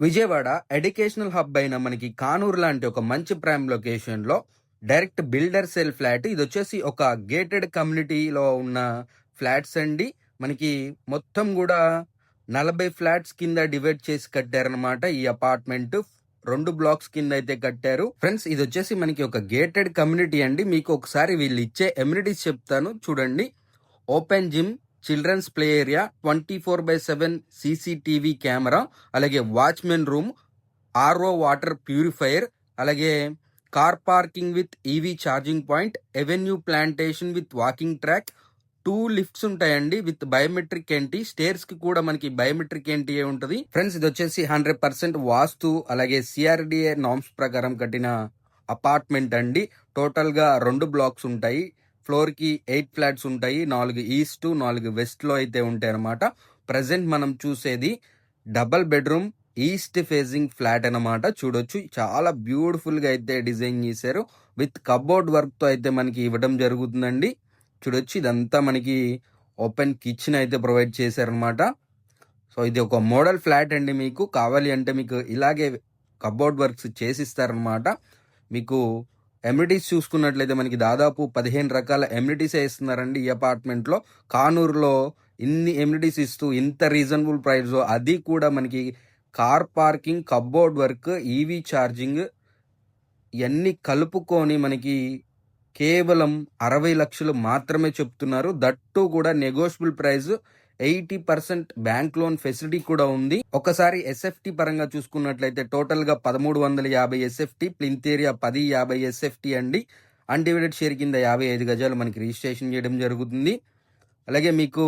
Vijayawada educational hub అయిన మనకి కానూరు లాంటి ఒక మంచి ప్రైమ్ లొకేషన్ లో డైరెక్ట్ బిల్డర్ సెల్ ఫ్లాట్. ఇది వచ్చేసి ఒక గేటెడ్ కమ్యూనిటీలో ఉన్న ఫ్లాట్స్ అండి. మనకి మొత్తం కూడా 40 ఫ్లాట్స్ కింద డివైడ్ చేసి కట్టారనమాట. ఈ అపార్ట్మెంట్ 2 బ్లాక్స్ కింద అయితే కట్టారు. ఫ్రెండ్స్, ఇది వచ్చేసి మనకి ఒక గేటెడ్ కమ్యూనిటీ అండి. మీకు ఒకసారి వీళ్ళు ఇచ్చే ఎమ్యూనిటీస్ చెప్తాను చూడండి. Open gym, children's play area, 24/7 CCTV camera, అలాగే watchman room, RO water purifier, అలాగే car parking with EV charging point, avenue plantation with walking track, 2 lifts ఉంటాయండి విత్ బయోమెట్రిక్ ఎంట్రీ. స్టేర్స్ కి కూడా మనకి బయోమెట్రిక్ ఎంట్రీ ఉంటుంది. Friends, ఇది వచ్చేసి 100% వాస్తు అలాగే సిఆర్డిఏ నామ్స్ ప్రకారం కట్టిన అపార్ట్మెంట్ అండి. టోటల్ గా 2 బ్లాక్స్ ఉంటాయి. ఫ్లోర్ కి 8 ఫ్లాట్స్ ఉంటాయి. 4 ఈస్ట్ 4 వెస్ట్ లో అయితే ఉంటాయి అనమాట. ప్రజెంట్ మనం చూసేది double bedroom east facing flat అనమాట. చూడొచ్చు, చాలా బ్యూటిఫుల్ గా అయితే డిజైన్ చేశారు. విత్ కబోర్డ్ వర్క్ తో అయితే మనకి ఇవ్వడం జరుగుతుందండి. చూడొచ్చు, ఇదంతా మనకి ఓపెన్ కిచెన్ అయితే ప్రొవైడ్ చేశారనమాట. సో ఇది ఒక మోడల్ ఫ్లాట్ అండి. మీకు కావాలి అంటే మీకు ఇలాగే కబోర్డ్ వర్క్స్ చేసిస్తారనమాట. మీకు ఎమ్యూనిటీస్ చూసుకున్నట్లయితే మనకి దాదాపు 15 రకాల ఎమ్యూనిటీస్ ఇస్తున్నారండి ఈ అపార్ట్మెంట్ లో. కానూరులో ఇన్ని ఎమ్యూనిటీస్ ఇస్తూ ఇంత రీజనబుల్ ప్రైస్, అది కూడా మనకి car parking, cupboard work, EV charging ఇవన్నీ కలుపుకొని మనకి కేవలం 60 లక్షలు మాత్రమే చెప్తున్నారు. దట్టు కూడా negotiable price. 80% bank loan facility కూడా ఉంది. ఒకసారి ఎస్ఎఫ్టీ పరంగా చూసుకున్నట్లయితే టోటల్ గా 1350 ఎస్ఎఫ్టీ, ప్లింత్ ఏరియా 1050 ఎస్ఎఫ్టీ అండి. అన్డివైడెడ్ షేర్ కింద 55 గజాలు మనకి రిజిస్ట్రేషన్ చేయడం జరుగుతుంది. అలాగే మీకు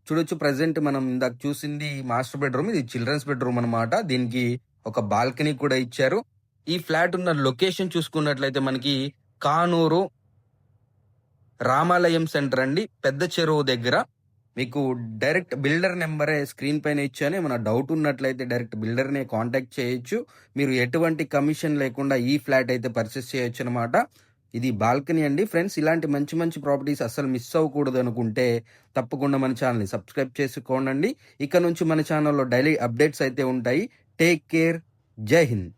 చూడొచ్చు, ప్రజెంట్ మనం ఇందాక చూసింది మాస్టర్ బెడ్రూమ్, ఇది చిల్డ్రన్స్ బెడ్రూమ్ అనమాట. దీనికి ఒక బాల్కనీ కూడా ఇచ్చారు. ఈ ఫ్లాట్ ఉన్న లొకేషన్ చూసుకున్నట్లయితే మనకి కానూరు రామాలయం సెంటర్ అండి, పెద్ద చెరువు దగ్గర. మీకు డైరెక్ట్ బిల్డర్ నెంబరే స్క్రీన్ పైన ఇచ్చాను. ఏమైనా డౌట్ ఉన్నట్లయితే డైరెక్ట్ బిల్డర్నే కాంటాక్ట్ చేయొచ్చు. మీరు ఎటువంటి కమిషన్ లేకుండా ఈ ఫ్లాట్ అయితే పర్చేస్ చేయొచ్చు అనమాట. ఇది బాల్కనీ అండి. ఫ్రెండ్స్, ఇలాంటి మంచి మంచి ప్రాపర్టీస్ అస్సలు మిస్ అవ్వకూడదు అనుకుంటే తప్పకుండా మన ఛానల్ని సబ్స్క్రైబ్ చేసుకోండి. ఇక నుంచి మన ఛానల్లో డైలీ అప్డేట్స్ అయితే ఉంటాయి. Take care. జై హింద్.